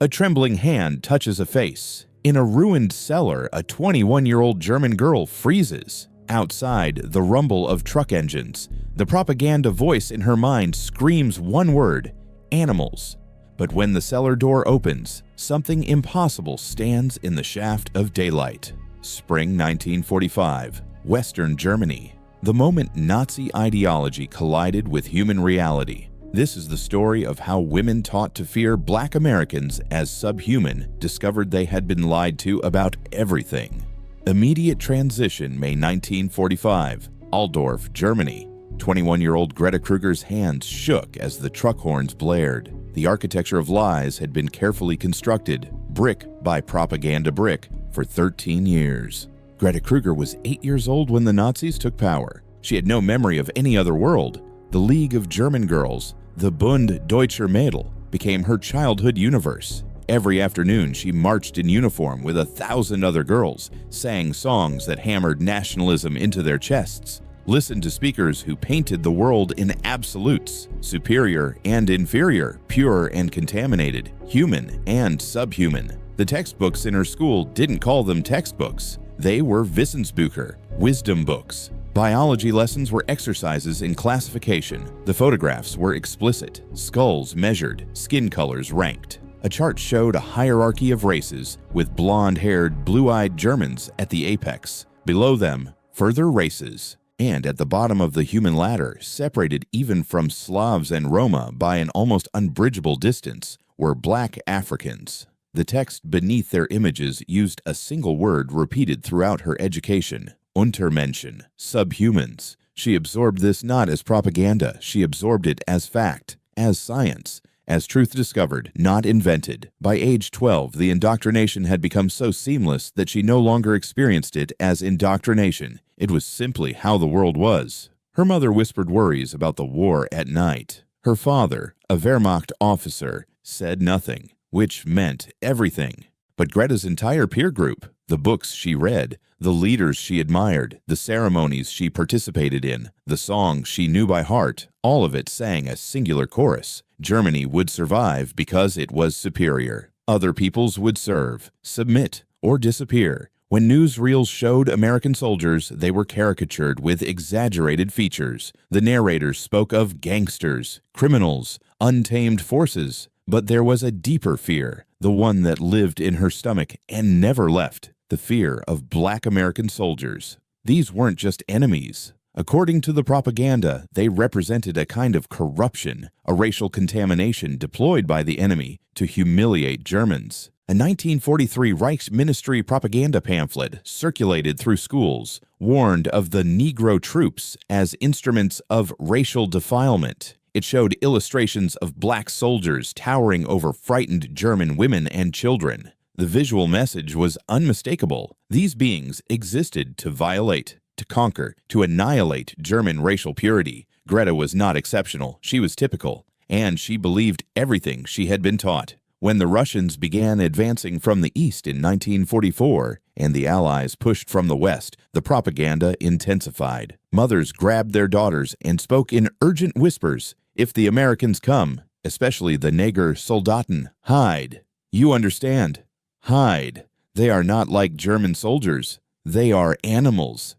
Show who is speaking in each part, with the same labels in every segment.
Speaker 1: A trembling hand touches a face. In a ruined cellar, a 21-year-old German girl freezes. Outside, the rumble of truck engines. The propaganda voice in her mind screams one word: animals. But when the cellar door opens, something impossible stands in the shaft of daylight. Spring 1945, Western Germany. The moment Nazi ideology collided with human reality. This is the story of how women taught to fear Black Americans as subhuman discovered they had been lied to about everything. Immediate transition, May 1945, Altdorf, Germany. 21-year-old Greta Kruger's hands shook as the truck horns blared. The architecture of lies had been carefully constructed, brick by propaganda brick, for 13 years. Greta Kruger was 8 years old when the Nazis took power. She had no memory of any other world. The League of German Girls, the Bund Deutscher Mädel, became her childhood universe. Every afternoon, she marched in uniform with 1,000 other girls, sang songs that hammered nationalism into their chests, listened to speakers who painted the world in absolutes: superior and inferior, pure and contaminated, human and subhuman. The textbooks in her school didn't call them textbooks. They were Wissensbücher, wisdom books. Biology lessons were exercises in classification. The photographs were explicit, skulls measured, skin colors ranked. A chart showed a hierarchy of races, with blonde-haired, blue-eyed Germans at the apex. Below them, further races. And at the bottom of the human ladder, separated even from Slavs and Roma by an almost unbridgeable distance, were Black Africans. The text beneath their images used a single word repeated throughout her education: Untermenschen, subhumans. She absorbed this not as propaganda, she absorbed it as fact, as science, as truth discovered, not invented. By age 12, the indoctrination had become so seamless that she no longer experienced it as indoctrination. It was simply how the world was. Her mother whispered worries about the war at night. Her father, a Wehrmacht officer, said nothing, which meant everything. But Greta's entire peer group, the books she read, the leaders she admired, the ceremonies she participated in, the songs she knew by heart, all of it sang a singular chorus. Germany would survive because it was superior. Other peoples would serve, submit, or disappear. When newsreels showed American soldiers, they were caricatured with exaggerated features. The narrators spoke of gangsters, criminals, untamed forces. But there was a deeper fear, the one that lived in her stomach and never left, the fear of Black American soldiers. These weren't just enemies. According to the propaganda, they represented a kind of corruption, a racial contamination deployed by the enemy to humiliate Germans. A 1943 Reichsministry propaganda pamphlet circulated through schools warned of the Negro troops as instruments of racial defilement. It showed illustrations of Black soldiers towering over frightened German women and children. The visual message was unmistakable. These beings existed to violate, to conquer, to annihilate German racial purity. Greta was not exceptional. She was typical. And she believed everything she had been taught. When the Russians began advancing from the east in 1944 and the Allies pushed from the west, the propaganda intensified. Mothers grabbed their daughters and spoke in urgent whispers: "If the Americans come, especially the Neger Soldaten, hide. You understand? Hide. They are not like German soldiers. They are animals."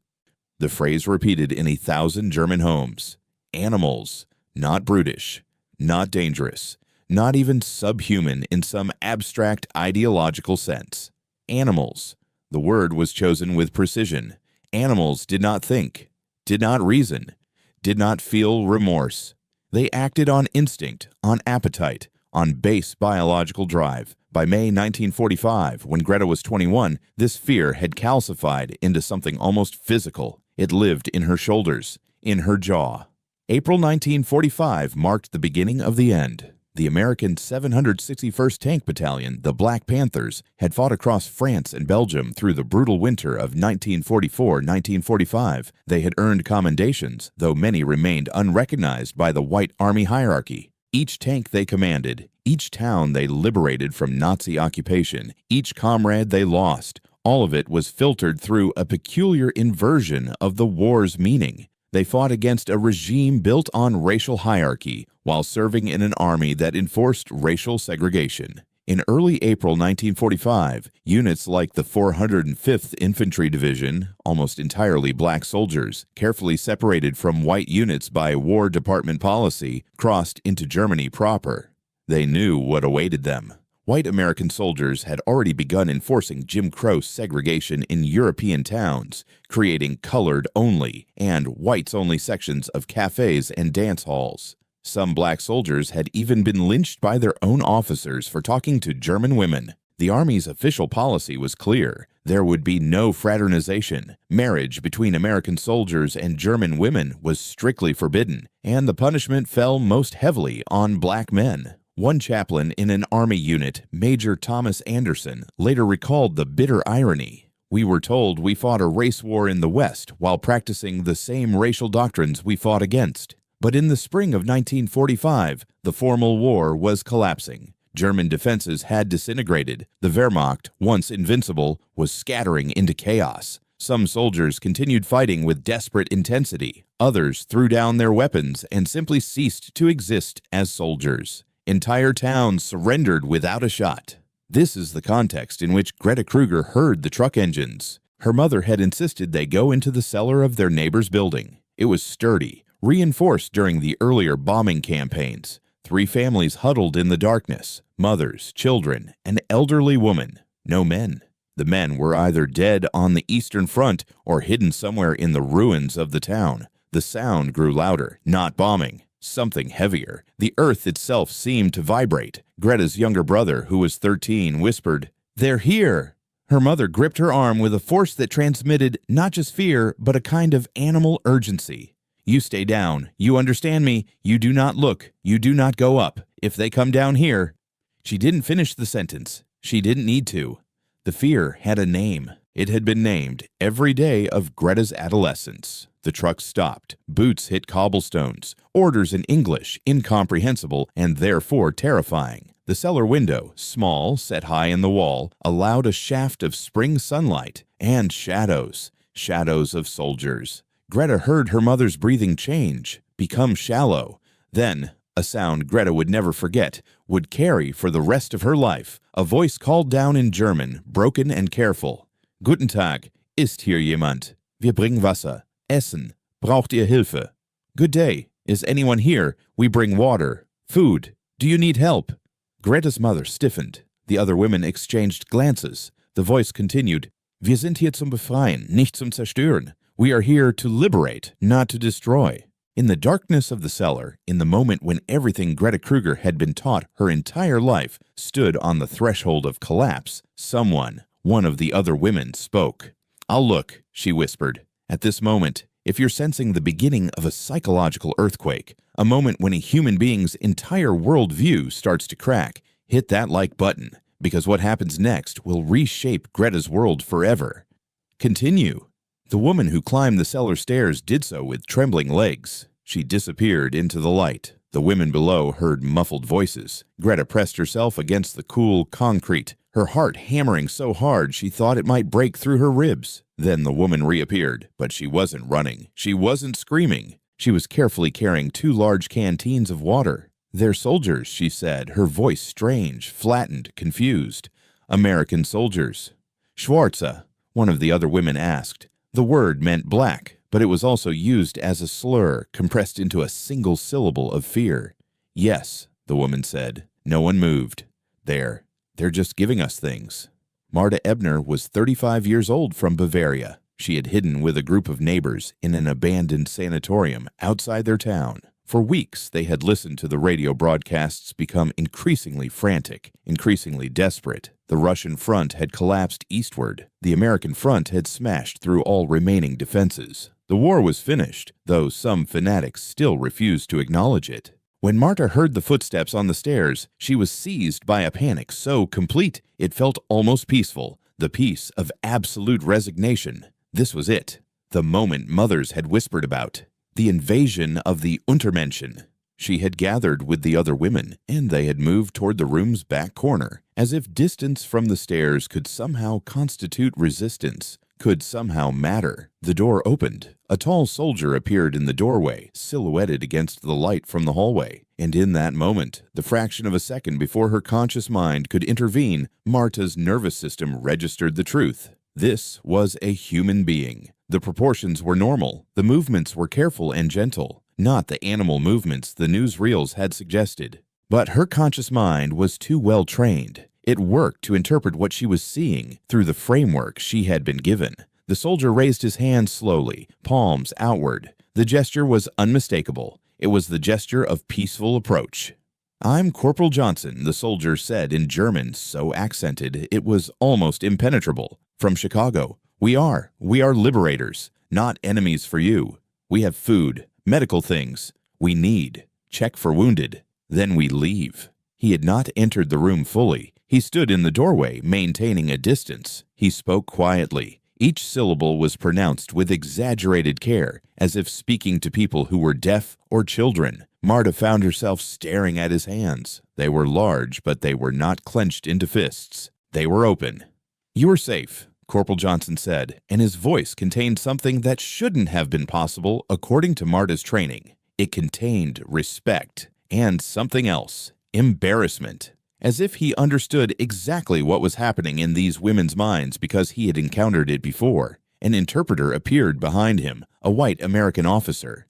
Speaker 1: The phrase repeated in 1,000 German homes. Animals. Not brutish. Not dangerous. Not even subhuman in some abstract ideological sense. Animals. The word was chosen with precision. Animals did not think, did not reason, did not feel remorse. They acted on instinct, on appetite, on base biological drive. By May 1945, when Greta was 21, this fear had calcified into something almost physical. It lived in her shoulders, in her jaw. April 1945 marked the beginning of the end. The American 761st Tank Battalion, the Black Panthers, had fought across France and Belgium through the brutal winter of 1944-1945. They had earned commendations, though many remained unrecognized by the White Army hierarchy. Each tank they commanded, each town they liberated from Nazi occupation, each comrade they lost, all of it was filtered through a peculiar inversion of the war's meaning. They fought against a regime built on racial hierarchy while serving in an army that enforced racial segregation. In early April 1945, units like the 405th Infantry Division, almost entirely black soldiers, carefully separated from white units by War Department policy, crossed into Germany proper. They knew what awaited them. White American soldiers had already begun enforcing Jim Crow segregation in European towns, creating colored-only and whites-only sections of cafes and dance halls. Some black soldiers had even been lynched by their own officers for talking to German women. The Army's official policy was clear. There would be no fraternization. Marriage between American soldiers and German women was strictly forbidden, and the punishment fell most heavily on black men. One chaplain in an Army unit, Major Thomas Anderson, later recalled the bitter irony. "We were told we fought a race war in the West while practicing the same racial doctrines we fought against. But in the spring of 1945, the formal war was collapsing. German defenses had disintegrated. The Wehrmacht, once invincible, was scattering into chaos. Some soldiers continued fighting with desperate intensity. Others threw down their weapons and simply ceased to exist as soldiers. Entire towns surrendered without a shot." This is the context in which Greta Kruger heard the truck engines. Her mother had insisted they go into the cellar of their neighbor's building. It was sturdy, reinforced during the earlier bombing campaigns. 3 families huddled in the darkness: mothers, children, an elderly woman. No men. The men were either dead on the Eastern Front or hidden somewhere in the ruins of the town. The sound grew louder, not bombing. Something heavier. The earth itself seemed to vibrate. Greta's younger brother, who was 13, whispered, "They're here!" Her mother gripped her arm with a force that transmitted not just fear, but a kind of animal urgency. "You stay down. You understand me. You do not look. You do not go up. If they come down here—" She didn't finish the sentence. She didn't need to. The fear had a name. It had been named every day of Greta's adolescence. The truck stopped. Boots hit cobblestones. Orders in English, incomprehensible and therefore terrifying. The cellar window, small, set high in the wall, allowed a shaft of spring sunlight and shadows. Shadows of soldiers. Greta heard her mother's breathing change, become shallow. Then, a sound Greta would never forget, would carry for the rest of her life. A voice called down in German, broken and careful. "Guten Tag, ist hier jemand? Wir bringen Wasser. Essen. Braucht ihr Hilfe?" "Good day. Is anyone here? We bring water. Food. Do you need help?" Greta's mother stiffened. The other women exchanged glances. The voice continued, "Wir sind hier zum Befreien, nicht zum Zerstören. We are here to liberate, not to destroy." In the darkness of the cellar, in the moment when everything Greta Kruger had been taught her entire life stood on the threshold of collapse, someone, one of the other women, spoke. "I'll look," she whispered. At this moment, if you're sensing the beginning of a psychological earthquake, a moment when a human being's entire worldview starts to crack, hit that like button, because what happens next will reshape Greta's world forever. Continue. The woman who climbed the cellar stairs did so with trembling legs. She disappeared into the light. The women below heard muffled voices. Greta pressed herself against the cool concrete, her heart hammering so hard she thought it might break through her ribs. Then the woman reappeared, but she wasn't running. She wasn't screaming. She was carefully carrying 2 large canteens of water. "They're soldiers," she said, her voice strange, flattened, confused. "American soldiers." "Schwarze?" one of the other women asked. The word meant black, but it was also used as a slur, compressed into a single syllable of fear. "Yes," the woman said. No one moved. They're just giving us things." Marta Ebner was 35 years old from Bavaria. She had hidden with a group of neighbors in an abandoned sanatorium outside their town. For weeks, they had listened to the radio broadcasts become increasingly frantic, increasingly desperate. The Russian front had collapsed eastward. The American front had smashed through all remaining defenses. The war was finished, though some fanatics still refused to acknowledge it. When Marta heard the footsteps on the stairs, she was seized by a panic so complete it felt almost peaceful, the peace of absolute resignation. This was it, the moment mothers had whispered about. The invasion of the Untermensch. She had gathered with the other women, and they had moved toward the room's back corner, as if distance from the stairs could somehow constitute resistance, could somehow matter. The door opened. A tall soldier appeared in the doorway, silhouetted against the light from the hallway. And in that moment, the fraction of a second before her conscious mind could intervene, Marta's nervous system registered the truth. This was a human being. The proportions were normal. The movements were careful and gentle, not the animal movements the newsreels had suggested. But her conscious mind was too well trained. It worked to interpret what she was seeing through the framework she had been given. The soldier raised his hands slowly, palms outward. The gesture was unmistakable. It was the gesture of peaceful approach. "I'm Corporal Johnson," the soldier said in German so accented it was almost impenetrable. "From Chicago. We are liberators, not enemies for you. We have food, medical things. We need. Check for wounded. Then we leave." He had not entered the room fully. He stood in the doorway, maintaining a distance. He spoke quietly. Each syllable was pronounced with exaggerated care, as if speaking to people who were deaf or children. Marta found herself staring at his hands. They were large, but they were not clenched into fists. They were open. "You are safe," Corporal Johnson said, and his voice contained something that shouldn't have been possible according to Marta's training. It contained respect and something else, embarrassment. As if he understood exactly what was happening in these women's minds because he had encountered it before. An interpreter appeared behind him, a white American officer.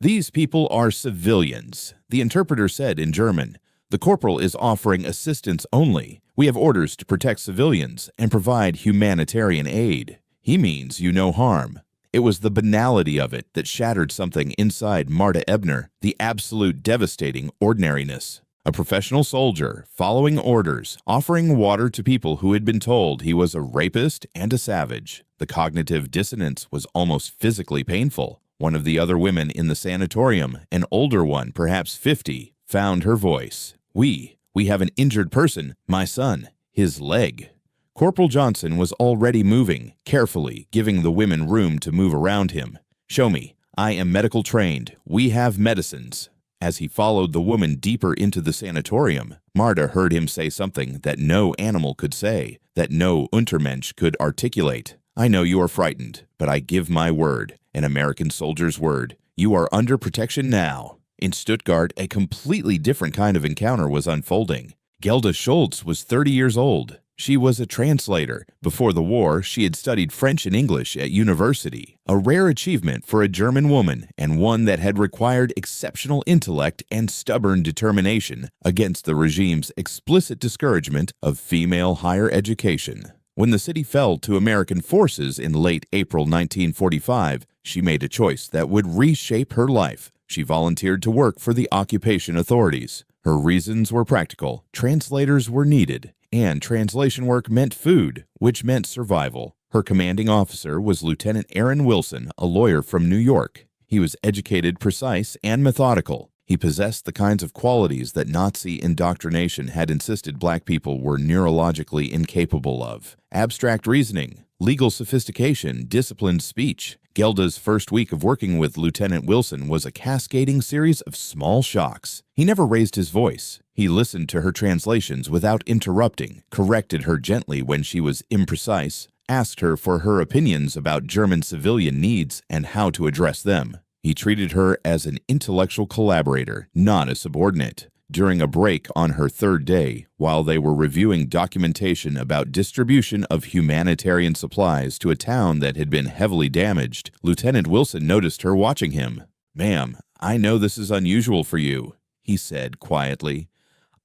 Speaker 1: "These people are civilians," the interpreter said in German. "The corporal is offering assistance only. We have orders to protect civilians and provide humanitarian aid." "He means you no harm." It was the banality of it that shattered something inside Marta Ebner, the absolute devastating ordinariness. A professional soldier, following orders, offering water to people who had been told he was a rapist and a savage. The cognitive dissonance was almost physically painful. One of the other women in the sanatorium, an older one, perhaps 50, found her voice. We have an injured person, my son, his leg." Corporal Johnson was already moving, carefully, giving the women room to move around him. "Show me. I am medical trained. We have medicines." As he followed the woman deeper into the sanatorium, Marta heard him say something that no animal could say, that no Untermensch could articulate. "I know you are frightened, but I give my word, an American soldier's word. You are under protection now." In Stuttgart, a completely different kind of encounter was unfolding. Gelda Schultz was 30 years old. She was a translator. Before the war, she had studied French and English at university, a rare achievement for a German woman and one that had required exceptional intellect and stubborn determination against the regime's explicit discouragement of female higher education. When the city fell to American forces in late April 1945, she made a choice that would reshape her life. She volunteered to work for the occupation authorities. Her reasons were practical. Translators were needed, and translation work meant food, which meant survival. Her commanding officer was Lieutenant Aaron Wilson, a lawyer from New York. He was educated, precise, and methodical. He possessed the kinds of qualities that Nazi indoctrination had insisted black people were neurologically incapable of: abstract reasoning, legal sophistication, disciplined speech. Gelda's first week of working with Lieutenant Wilson was a cascading series of small shocks. He never raised his voice. He listened to her translations without interrupting, corrected her gently when she was imprecise, asked her for her opinions about German civilian needs and how to address them. He treated her as an intellectual collaborator, not a subordinate. During a break on her third day, while they were reviewing documentation about distribution of humanitarian supplies to a town that had been heavily damaged, Lieutenant Wilson noticed her watching him. "Ma'am, I know this is unusual for you," he said quietly.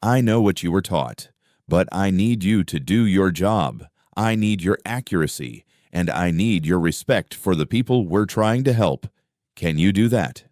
Speaker 1: "I know what you were taught, but I need you to do your job. I need your accuracy, and I need your respect for the people we're trying to help. Can you do that?"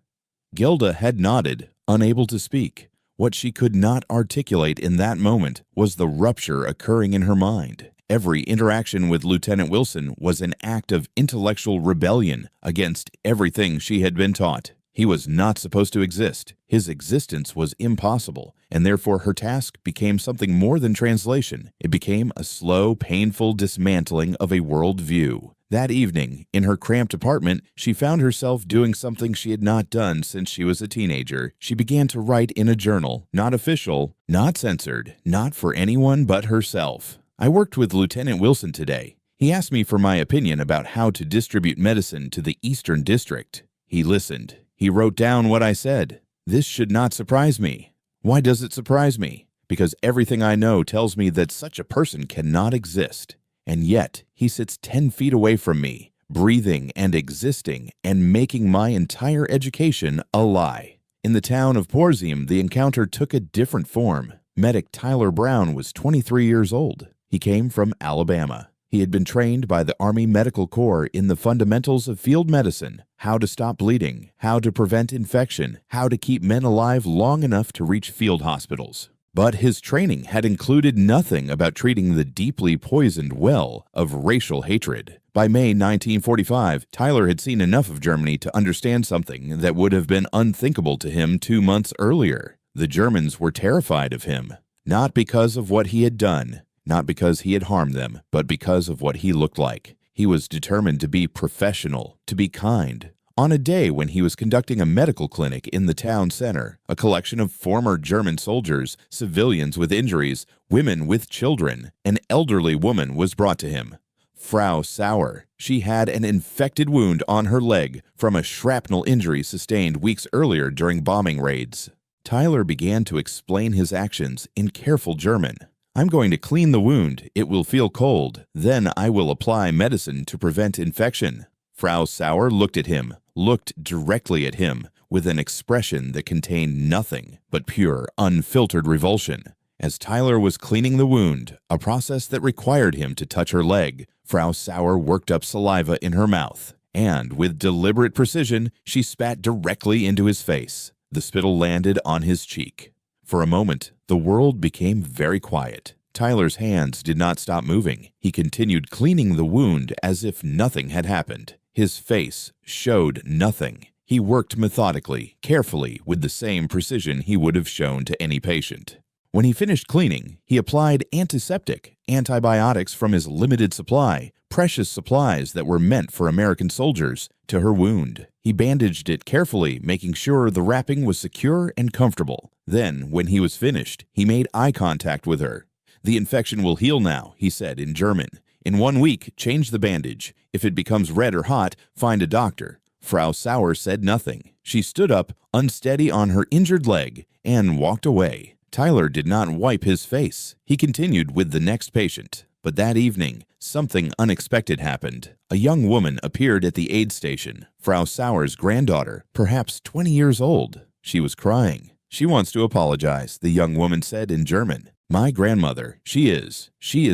Speaker 1: Gelda had nodded, unable to speak. What she could not articulate in that moment was the rupture occurring in her mind. Every interaction with Lieutenant Wilson was an act of intellectual rebellion against everything she had been taught. He was not supposed to exist. His existence was impossible, and therefore her task became something more than translation. It became a slow, painful dismantling of a world view. That evening, in her cramped apartment, she found herself doing something she had not done since she was a teenager. She began to write in a journal, not official, not censored, not for anyone but herself. "I worked with Lieutenant Wilson today. He asked me for my opinion about how to distribute medicine to the Eastern District. He listened. He wrote down what I said. This should not surprise me. Why does it surprise me? Because everything I know tells me that such a person cannot exist. And yet, he sits 10 feet away from me, breathing and existing and making my entire education a lie. In the town of Porzim, the encounter took a different form. Medic Tyler Brown was 23 years old. He came from Alabama. He had been trained by the Army Medical Corps in the fundamentals of field medicine, how to stop bleeding, how to prevent infection, how to keep men alive long enough to reach field hospitals. But his training had included nothing about treating the deeply poisoned well of racial hatred. By May 1945, Tyler had seen enough of Germany to understand something that would have been unthinkable to him 2 months earlier. The Germans were terrified of him, not because of what he had done, not because he had harmed them, but because of what he looked like. He was determined to be professional, to be kind. On a day when he was conducting a medical clinic in the town center, a collection of former German soldiers, civilians with injuries, women with children, an elderly woman was brought to him. Frau Sower. She had an infected wound on her leg from a shrapnel injury sustained weeks earlier during bombing raids. Tyler began to explain his actions in careful German. I'm going to clean the wound. It will feel cold. Then I will apply medicine to prevent infection. Frau Sower looked at him, looked directly at him, with an expression that contained nothing but pure, unfiltered revulsion. As Tyler was cleaning the wound, a process that required him to touch her leg, Frau Sower worked up saliva in her mouth, and with deliberate precision, she spat directly into his face. The spittle landed on his cheek. For a moment, the world became very quiet. Tyler's hands did not stop moving. He continued cleaning the wound as if nothing had happened. His face showed nothing. He worked methodically, carefully, with the same precision he would have shown to any patient. When he finished cleaning, he applied antiseptic, antibiotics from his limited supply, precious supplies that were meant for American soldiers, to her wound. He bandaged it carefully, making sure the wrapping was secure and comfortable. Then, when he was finished, he made eye contact with her. The infection will heal now, he said in German. In 1 week, change the bandage. If it becomes red or hot, find a doctor. Frau Sower said nothing. She stood up, unsteady on her injured leg, and walked away. Tyler did not wipe his face. He continued with the next patient. But that evening, something unexpected happened. A young woman appeared at the aid station, Frau Sower's granddaughter, perhaps 20 years old. She was crying. She wants to apologize, the young woman said in German. My grandmother, she is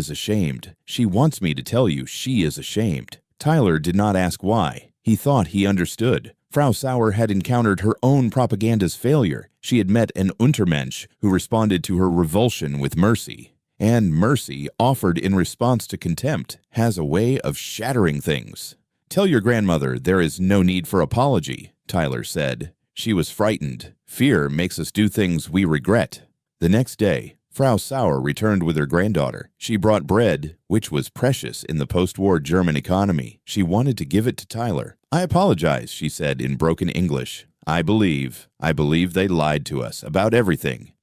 Speaker 1: ashamed. She wants me to tell you she is ashamed. Tyler did not ask why. He thought he understood. Frau Sower had encountered her own propaganda's failure. She had met an Untermensch who responded to her revulsion with mercy. And mercy, offered in response to contempt, has a way of shattering things. Tell your grandmother there is no need for apology, Tyler said. She was frightened. Fear makes us do things we regret. The next day, Frau Sower returned with her granddaughter. She brought bread, which was precious in the post-war German economy. She wanted to give it to Tyler. I apologize, she said in broken English. I believe they lied to us about everything.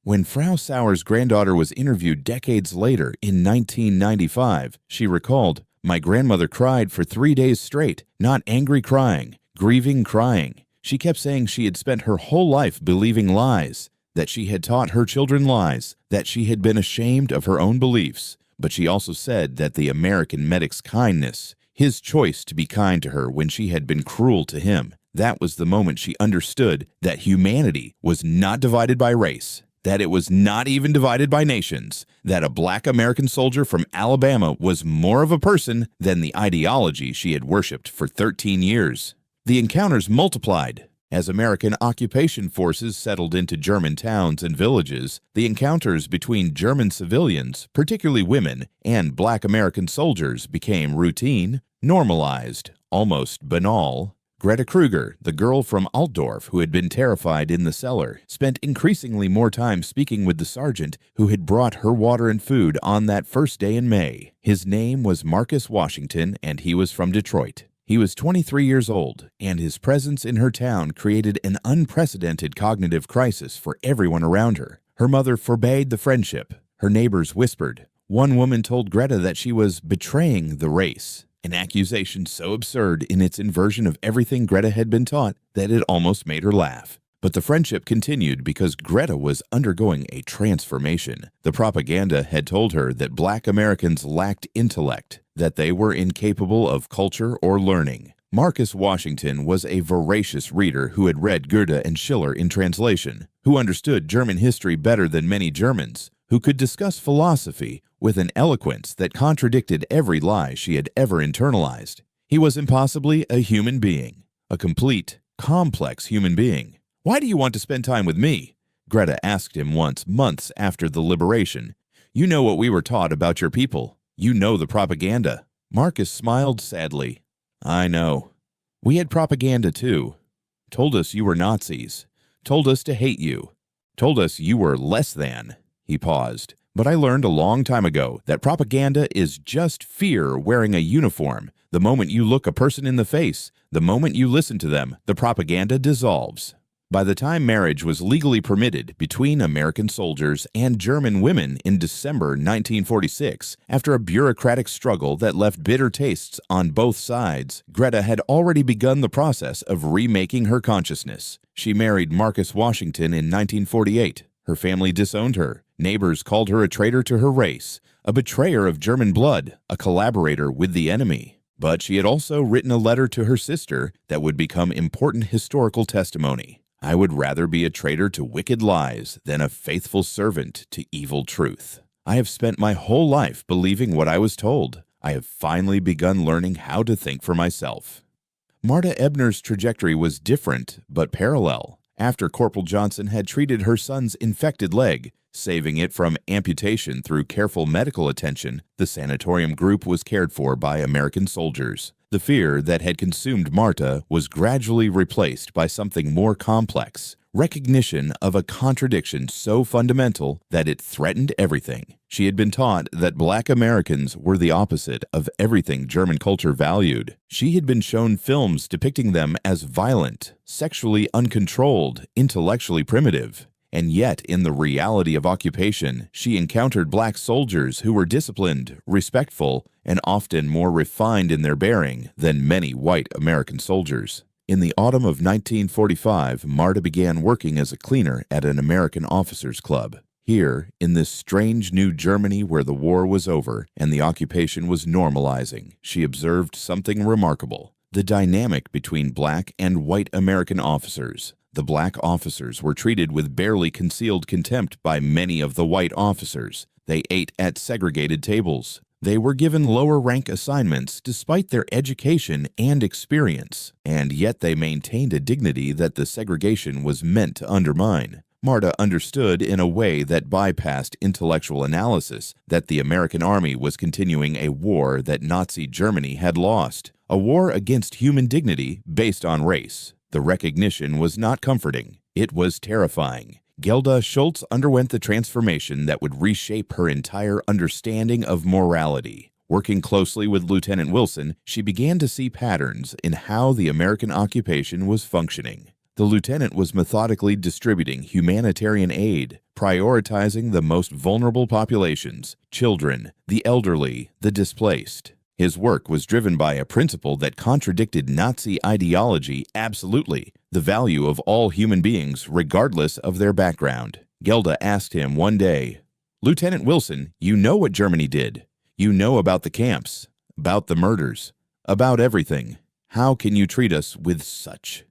Speaker 1: When Frau Sower's granddaughter was interviewed decades later in 1995, she recalled, my grandmother cried for 3 days straight, not angry crying, grieving crying. She kept saying she had spent her whole life believing lies, that she had taught her children lies, that she had been ashamed of her own beliefs. But she also said that the American medic's kindness, his choice to be kind to her when she had been cruel to him, that was the moment she understood that humanity was not divided by race, that it was not even divided by nations, that a black American soldier from Alabama was more of a person than the ideology she had worshipped for 13 years. The encounters multiplied. As American occupation forces settled into German towns and villages, the encounters between German civilians, particularly women, and black American soldiers became routine, normalized, almost banal. Greta Kruger, the girl from Altdorf who had been terrified in the cellar, spent increasingly more time speaking with the sergeant who had brought her water and food on that first day in May. His name was Marcus Washington, and he was from Detroit. He was 23 years old, and his presence in her town created an unprecedented cognitive crisis for everyone around her. Her mother forbade the friendship. Her neighbors whispered. One woman told Greta that she was betraying the race, an accusation so absurd in its inversion of everything Greta had been taught that it almost made her laugh. But the friendship continued because Greta was undergoing a transformation. The propaganda had told her that Black Americans lacked intellect, that they were incapable of culture or learning. Marcus Washington was a voracious reader who had read Goethe and Schiller in translation, who understood German history better than many Germans, who could discuss philosophy with an eloquence that contradicted every lie she had ever internalized. He was impossibly a human being, a complete, complex human being. "Why do you want to spend time with me?" Greta asked him once, months after the liberation. "You know what we were taught about your people. You know the propaganda." Marcus smiled sadly. "I know. We had propaganda too. Told us you were Nazis. Told us to hate you. Told us you were less than." He paused. "But I learned a long time ago that propaganda is just fear wearing a uniform. The moment you look a person in the face, the moment you listen to them, the propaganda dissolves." By the time marriage was legally permitted between American soldiers and German women in December 1946, after a bureaucratic struggle that left bitter tastes on both sides, Greta had already begun the process of remaking her consciousness. She married Marcus Washington in 1948. Her family disowned her. Neighbors called her a traitor to her race, a betrayer of German blood, a collaborator with the enemy. But she had also written a letter to her sister that would become important historical testimony. "I would rather be a traitor to wicked lies than a faithful servant to evil truth. I have spent my whole life believing what I was told. I have finally begun learning how to think for myself." Marta Ebner's trajectory was different but parallel. After Corporal Johnson had treated her son's infected leg, saving it from amputation through careful medical attention, the sanatorium group was cared for by American soldiers. The fear that had consumed Marta was gradually replaced by something more complex, recognition of a contradiction so fundamental that it threatened everything. She had been taught that Black Americans were the opposite of everything German culture valued. She had been shown films depicting them as violent, sexually uncontrolled, intellectually primitive. And yet, in the reality of occupation, she encountered Black soldiers who were disciplined, respectful, and often more refined in their bearing than many white American soldiers. In the autumn of 1945, Marta began working as a cleaner at an American officers' club. Here, in this strange new Germany where the war was over and the occupation was normalizing, she observed something remarkable: the dynamic between Black and white American officers. The Black officers were treated with barely concealed contempt by many of the white officers. They ate at segregated tables. They were given lower rank assignments despite their education and experience, and yet they maintained a dignity that the segregation was meant to undermine. Marta understood in a way that bypassed intellectual analysis that the American army was continuing a war that Nazi Germany had lost, a war against human dignity based on race. The recognition was not comforting. It was terrifying. Gelda Schultz underwent the transformation that would reshape her entire understanding of morality. Working closely with Lieutenant Wilson, she began to see patterns in how the American occupation was functioning. The lieutenant was methodically distributing humanitarian aid, prioritizing the most vulnerable populations: children, the elderly, the displaced. His work was driven by a principle that contradicted Nazi ideology absolutely: the value of all human beings regardless of their background. Gelda asked him one day, "Lieutenant Wilson, you know what Germany did. You know about the camps, about the murders, about everything. How can you treat us with such?"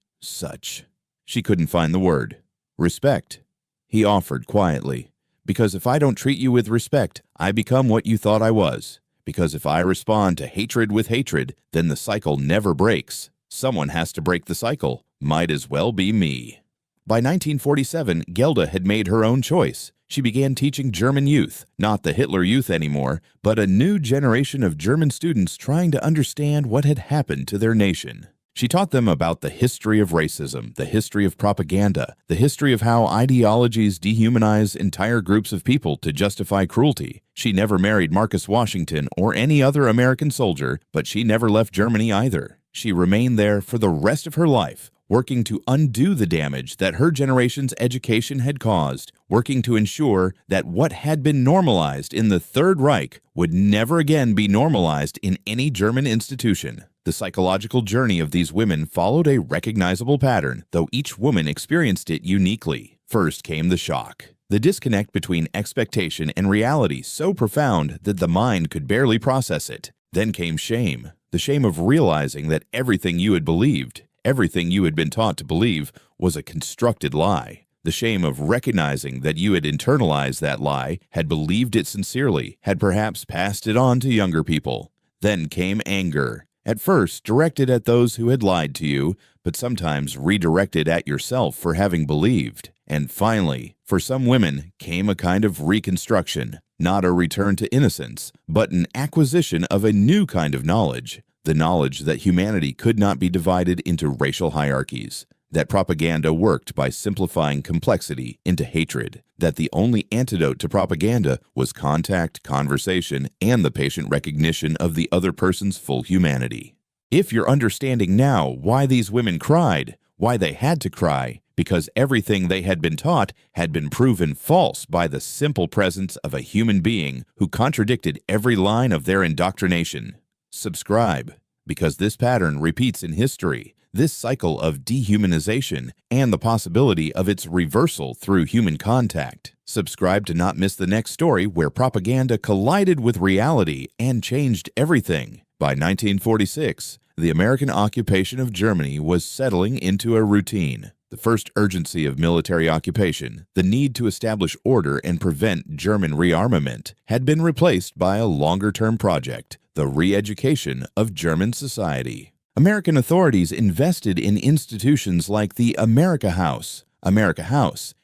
Speaker 1: She couldn't find the word. "Respect," he offered quietly. "Because if I don't treat you with respect, I become what you thought I was. Because if I respond to hatred with hatred, then the cycle never breaks. Someone has to break the cycle. Might as well be me." By 1947, Gelda had made her own choice. She began teaching German youth, not the Hitler Youth anymore, but a new generation of German students trying to understand what had happened to their nation. She taught them about the history of racism, the history of propaganda, the history of how ideologies dehumanize entire groups of people to justify cruelty. She never married Marcus Washington or any other American soldier, but she never left Germany either. She remained there for the rest of her life, working to undo the damage that her generation's education had caused, working to ensure that what had been normalized in the Third Reich would never again be normalized in any German institution. The psychological journey of these women followed a recognizable pattern, though each woman experienced it uniquely. First came the shock. The disconnect between expectation and reality so profound that the mind could barely process it. Then came shame, the shame of realizing that everything you had believed, everything you had been taught to believe, was a constructed lie. The shame of recognizing that you had internalized that lie, had believed it sincerely, had perhaps passed it on to younger people. Then came anger, at first directed at those who had lied to you, but sometimes redirected at yourself for having believed. And finally, for some women, came a kind of reconstruction, not a return to innocence, but an acquisition of a new kind of knowledge, the knowledge that humanity could not be divided into racial hierarchies, that propaganda worked by simplifying complexity into hatred, that the only antidote to propaganda was contact, conversation, and the patient recognition of the other person's full humanity. If you're understanding now why these women cried, why they had to cry, because everything they had been taught had been proven false by the simple presence of a human being who contradicted every line of their indoctrination. Subscribe, because this pattern repeats in history, this cycle of dehumanization and the possibility of its reversal through human contact. Subscribe to not miss the next story where propaganda collided with reality and changed everything. By 1946, the American occupation of Germany was settling into a routine. The first urgency of military occupation, the need to establish order and prevent German rearmament, had been replaced by a longer-term project, the re-education of German society. American authorities invested in institutions like the America House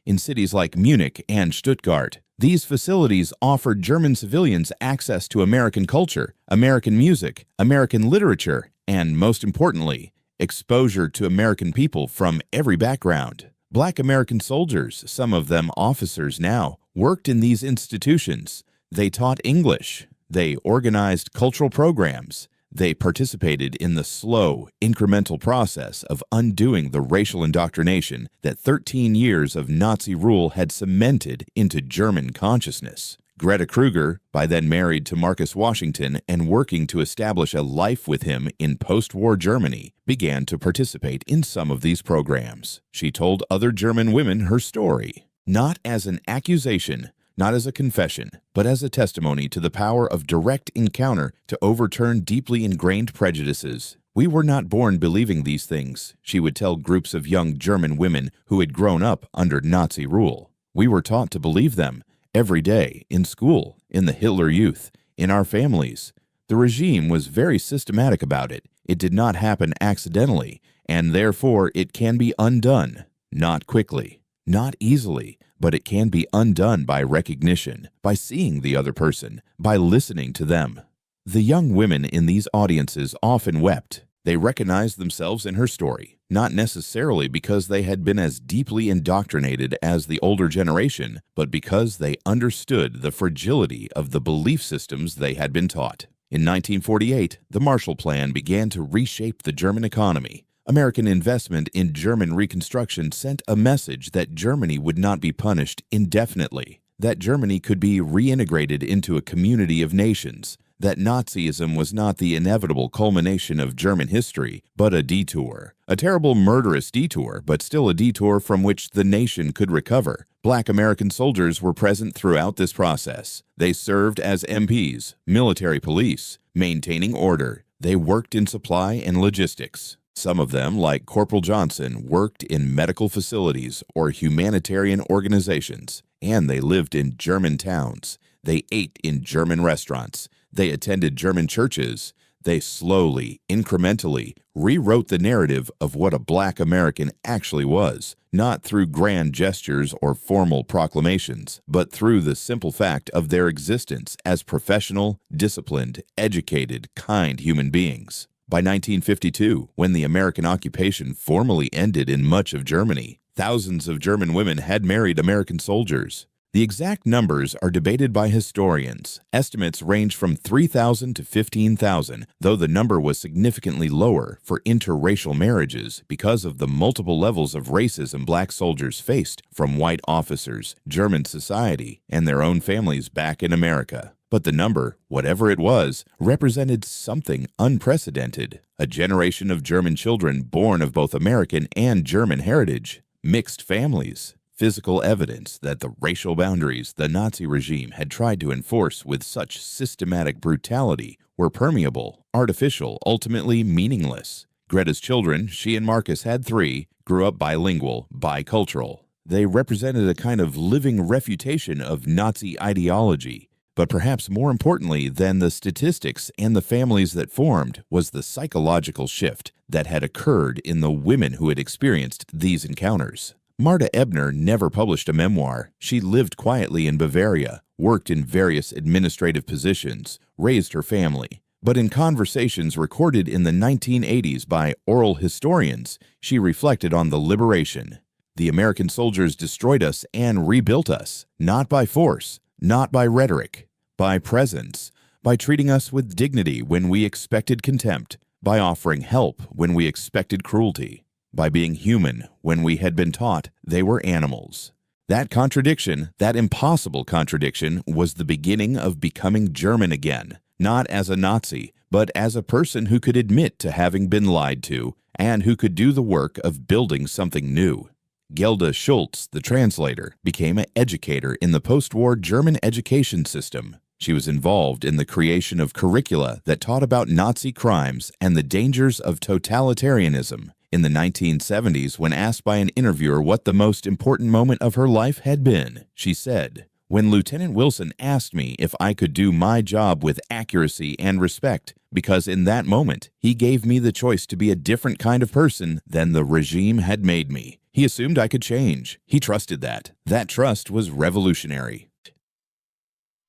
Speaker 1: in cities like Munich and Stuttgart. These facilities offered German civilians access to American culture, American music, American literature, and most importantly, exposure to American people from every background. Black American soldiers, some of them officers now, worked in these institutions. They taught English. They organized cultural programs. They participated in the slow, incremental process of undoing the racial indoctrination that 13 years of Nazi rule had cemented into German consciousness. Greta Kruger, by then married to Marcus Washington and working to establish a life with him in post-war Germany, began to participate in some of these programs. She told other German women her story, not as an accusation, not as a confession, but as a testimony to the power of direct encounter to overturn deeply ingrained prejudices. We were not born believing these things, she would tell groups of young German women who had grown up under Nazi rule. We were taught to believe them every day, in school, in the Hitler Youth, in our families. The regime was very systematic about it. It did not happen accidentally, and therefore it can be undone. Not quickly, not easily, but it can be undone by recognition, by seeing the other person, by listening to them. The young women in these audiences often wept. They recognized themselves in her story, not necessarily because they had been as deeply indoctrinated as the older generation, but because they understood the fragility of the belief systems they had been taught. In 1948, the Marshall Plan began to reshape the German economy. American investment in German reconstruction sent a message that Germany would not be punished indefinitely, that Germany could be reintegrated into a community of nations, that Nazism was not the inevitable culmination of German history, but a detour. A terrible, murderous detour, but still a detour from which the nation could recover. Black American soldiers were present throughout this process. They served as MPs, military police, maintaining order. They worked in supply and logistics. Some of them, like Corporal Johnson, worked in medical facilities or humanitarian organizations, and they lived in German towns. They ate in German restaurants. They attended German churches. They slowly, incrementally rewrote the narrative of what a Black American actually was, not through grand gestures or formal proclamations, but through the simple fact of their existence as professional, disciplined, educated, kind human beings. By 1952, when the American occupation formally ended in much of Germany, thousands of German women had married American soldiers. The exact numbers are debated by historians. Estimates range from 3,000 to 15,000, though the number was significantly lower for interracial marriages because of the multiple levels of racism Black soldiers faced from white officers, German society, and their own families back in America. But the number, whatever it was, represented something unprecedented. A generation of German children born of both American and German heritage, mixed families, physical evidence that the racial boundaries the Nazi regime had tried to enforce with such systematic brutality were permeable, artificial, ultimately meaningless. Greta's children, she and Marcus had 3, grew up bilingual, bicultural. They represented a kind of living refutation of Nazi ideology. But perhaps more importantly than the statistics and the families that formed was the psychological shift that had occurred in the women who had experienced these encounters. Marta Ebner never published a memoir. She lived quietly in Bavaria, worked in various administrative positions, raised her family. But in conversations recorded in the 1980s by oral historians, she reflected on the liberation. The American soldiers destroyed us and rebuilt us, not by force, not by rhetoric, by presence, by treating us with dignity when we expected contempt, by offering help when we expected cruelty, by being human when we had been taught they were animals. That contradiction, that impossible contradiction, was the beginning of becoming German again, not as a Nazi, but as a person who could admit to having been lied to and who could do the work of building something new. Gelda Schultz, the translator, became an educator in the post-war German education system. She was involved in the creation of curricula that taught about Nazi crimes and the dangers of totalitarianism. In the 1970s, when asked by an interviewer what the most important moment of her life had been, she said, "When Lieutenant Wilson asked me if I could do my job with accuracy and respect, because in that moment, he gave me the choice to be a different kind of person than the regime had made me. He assumed I could change. He trusted that. That trust was revolutionary."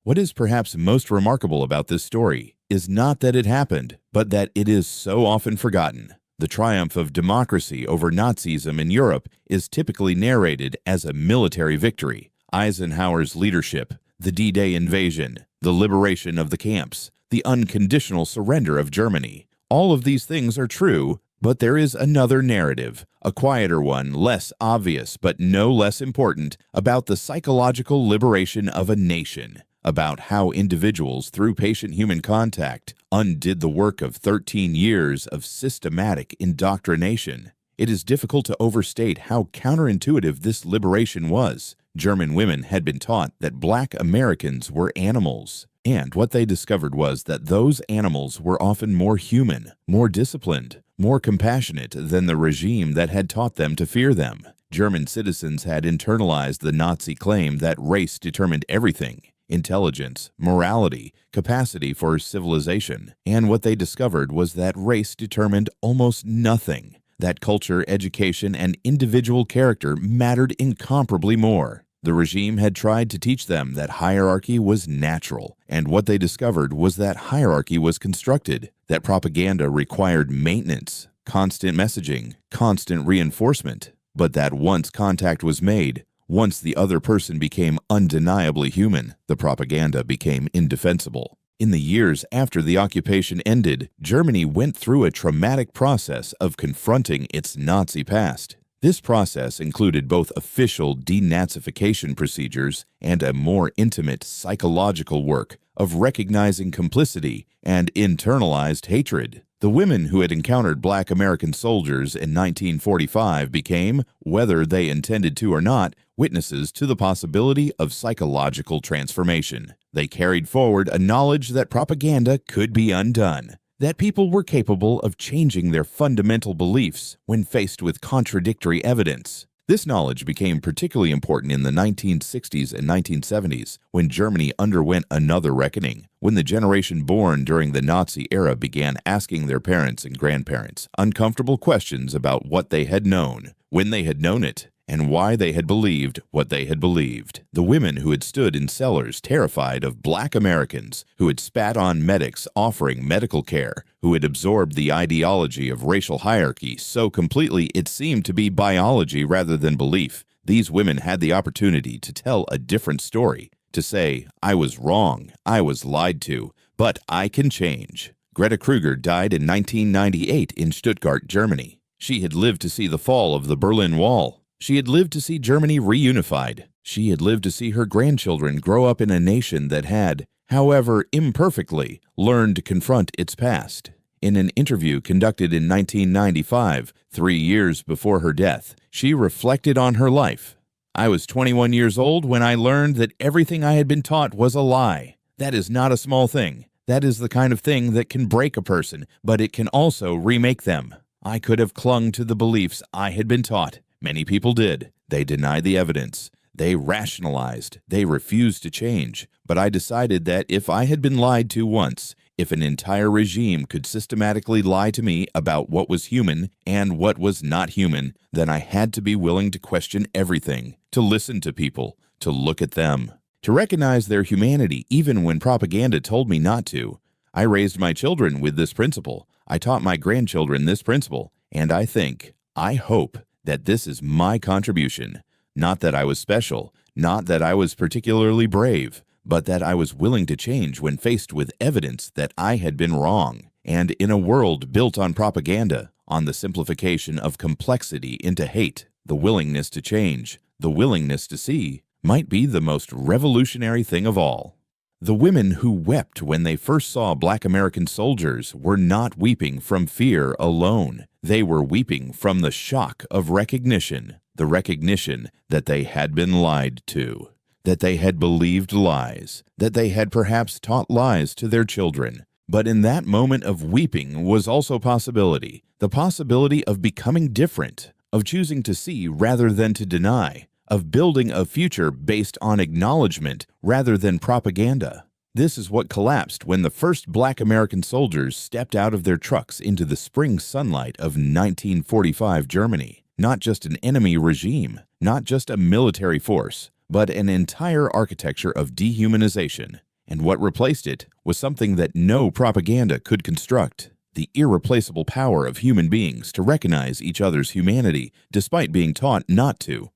Speaker 1: What is perhaps most remarkable about this story is not that it happened, but that it is so often forgotten. The triumph of democracy over Nazism in Europe is typically narrated as a military victory. Eisenhower's leadership, the D-Day invasion, the liberation of the camps, the unconditional surrender of Germany. All of these things are true, but there is another narrative, a quieter one, less obvious but no less important, about the psychological liberation of a nation, about how individuals, through patient human contact, undid the work of 13 years of systematic indoctrination. It is difficult to overstate how counterintuitive this liberation was. German women had been taught that Black Americans were animals, and what they discovered was that those animals were often more human, more disciplined, more compassionate than the regime that had taught them to fear them. German citizens had internalized the Nazi claim that race determined everything: intelligence, morality, capacity for civilization. And what they discovered was that race determined almost nothing, that culture, education, and individual character mattered incomparably more. The regime had tried to teach them that hierarchy was natural, and what they discovered was that hierarchy was constructed, that propaganda required maintenance, constant messaging, constant reinforcement, but that once contact was made, once the other person became undeniably human, the propaganda became indefensible. In the years after the occupation ended, Germany went through a traumatic process of confronting its Nazi past. This process included both official denazification procedures and a more intimate psychological work of recognizing complicity and internalized hatred. The women who had encountered Black American soldiers in 1945 became, whether they intended to or not, witnesses to the possibility of psychological transformation. They carried forward a knowledge that propaganda could be undone, that people were capable of changing their fundamental beliefs when faced with contradictory evidence. This knowledge became particularly important in the 1960s and 1970s, when Germany underwent another reckoning, when the generation born during the Nazi era began asking their parents and grandparents uncomfortable questions about what they had known, when they had known it, and why they had believed what they had believed. The women who had stood in cellars terrified of Black Americans, who had spat on medics offering medical care, who had absorbed the ideology of racial hierarchy so completely it seemed to be biology rather than belief. These women had the opportunity to tell a different story, to say, "I was wrong, I was lied to, but I can change." Greta Kruger died in 1998 in Stuttgart, Germany. She had lived to see the fall of the Berlin Wall. She had lived to see Germany reunified. She had lived to see her grandchildren grow up in a nation that had however imperfectly, learned to confront its past. In an interview conducted in 1995, 3 years before her death, she reflected on her life. "I was 21 years old when I learned that everything I had been taught was a lie. That is not a small thing. That is the kind of thing that can break a person, but it can also remake them. I could have clung to the beliefs I had been taught. Many people did. They denied the evidence. They rationalized. They refused to change. But I decided that if I had been lied to once, if an entire regime could systematically lie to me about what was human and what was not human, then I had to be willing to question everything, to listen to people, to look at them, to recognize their humanity even when propaganda told me not to. I raised my children with this principle. I taught my grandchildren this principle, and I hope that this is my contribution. Not that I was special, not that I was particularly brave, but that I was willing to change when faced with evidence that I had been wrong. And in a world built on propaganda, on the simplification of complexity into hate, the willingness to change, the willingness to see, might be the most revolutionary thing of all." The women who wept when they first saw Black American soldiers were not weeping from fear alone. They were weeping from the shock of recognition, the recognition that they had been lied to, that they had believed lies, that they had perhaps taught lies to their children. But in that moment of weeping was also possibility, the possibility of becoming different, of choosing to see rather than to deny, of building a future based on acknowledgment rather than propaganda. This is what collapsed when the first Black American soldiers stepped out of their trucks into the spring sunlight of 1945 Germany. Not just an enemy regime, not just a military force, but an entire architecture of dehumanization. And what replaced it was something that no propaganda could construct: the irreplaceable power of human beings to recognize each other's humanity despite being taught not to,